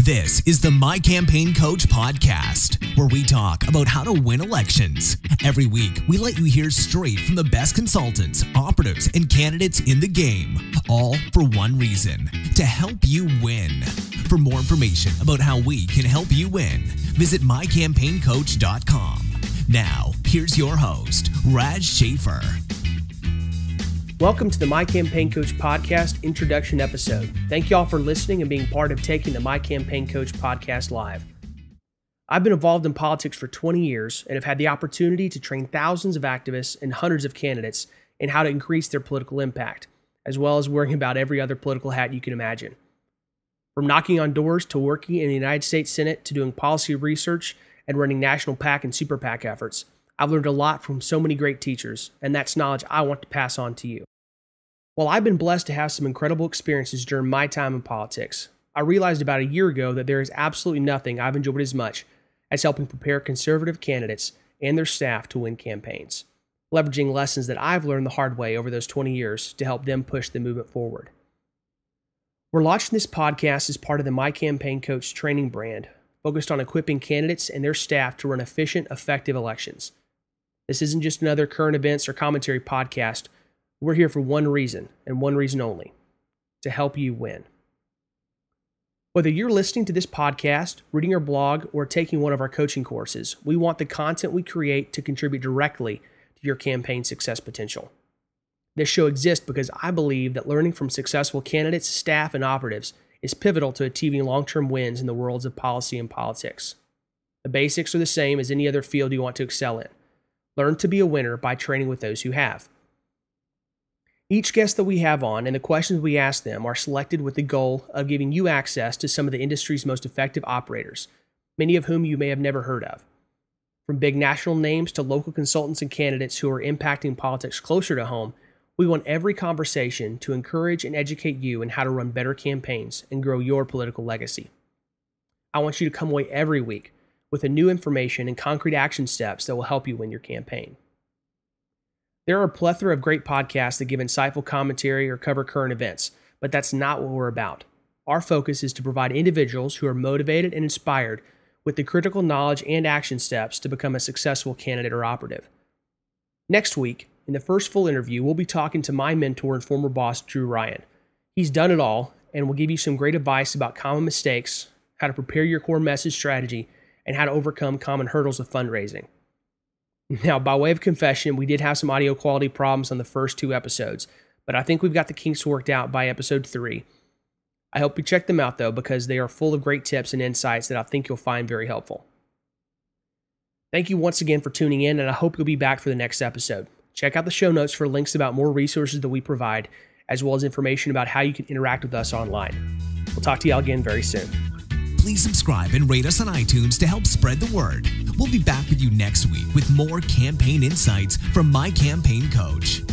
This is the My Campaign Coach podcast, where we talk about how to win elections. Every week, we let you hear straight from the best consultants, operatives, and candidates in the game, all for one reason: to help you win. For more information about how we can help you win, visit mycampaigncoach.com. Now, here's your host, Raj Schaefer. Welcome to the My Campaign Coach podcast introduction episode. Thank you all for listening and being part of taking the My Campaign Coach podcast live. I've been involved in politics for 20 years and have had the opportunity to train thousands of activists and hundreds of candidates in how to increase their political impact, as well as wearing about every other political hat you can imagine. From knocking on doors to working in the United States Senate to doing policy research and running national PAC and super PAC efforts, I've learned a lot from so many great teachers, and that's knowledge I want to pass on to you. While I've been blessed to have some incredible experiences during my time in politics, I realized about a year ago that there is absolutely nothing I've enjoyed as much as helping prepare conservative candidates and their staff to win campaigns, leveraging lessons that I've learned the hard way over those 20 years to help them push the movement forward. We're launching this podcast as part of the My Campaign Coach training brand, focused on equipping candidates and their staff to run efficient, effective elections. This isn't just another current events or commentary podcast. We're here for one reason, and one reason only: to help you win. Whether you're listening to this podcast, reading our blog, or taking one of our coaching courses, we want the content we create to contribute directly to your campaign success potential. This show exists because I believe that learning from successful candidates, staff, and operatives is pivotal to achieving long-term wins in the worlds of policy and politics. The basics are the same as any other field you want to excel in. Learn to be a winner by training with those who have. Each guest that we have on and the questions we ask them are selected with the goal of giving you access to some of the industry's most effective operators, many of whom you may have never heard of. From big national names to local consultants and candidates who are impacting politics closer to home, we want every conversation to encourage and educate you in how to run better campaigns and grow your political legacy. I want you to come away every week with new information and concrete action steps that will help you win your campaign. There are a plethora of great podcasts that give insightful commentary or cover current events, but that's not what we're about. Our focus is to provide individuals who are motivated and inspired with the critical knowledge and action steps to become a successful candidate or operative. Next week, in the first full interview, we'll be talking to my mentor and former boss, Drew Ryan. He's done it all and will give you some great advice about common mistakes, how to prepare your core message strategy, and how to overcome common hurdles of fundraising. Now, by way of confession, we did have some audio quality problems on the first two episodes, but I think we've got the kinks worked out by episode 3. I hope you check them out, though, because they are full of great tips and insights that I think you'll find very helpful. Thank you once again for tuning in, and I hope you'll be back for the next episode. Check out the show notes for links about more resources that we provide, as well as information about how you can interact with us online. We'll talk to you all again very soon. Please subscribe and rate us on iTunes to help spread the word. We'll be back with you next week with more campaign insights from My Campaign Coach.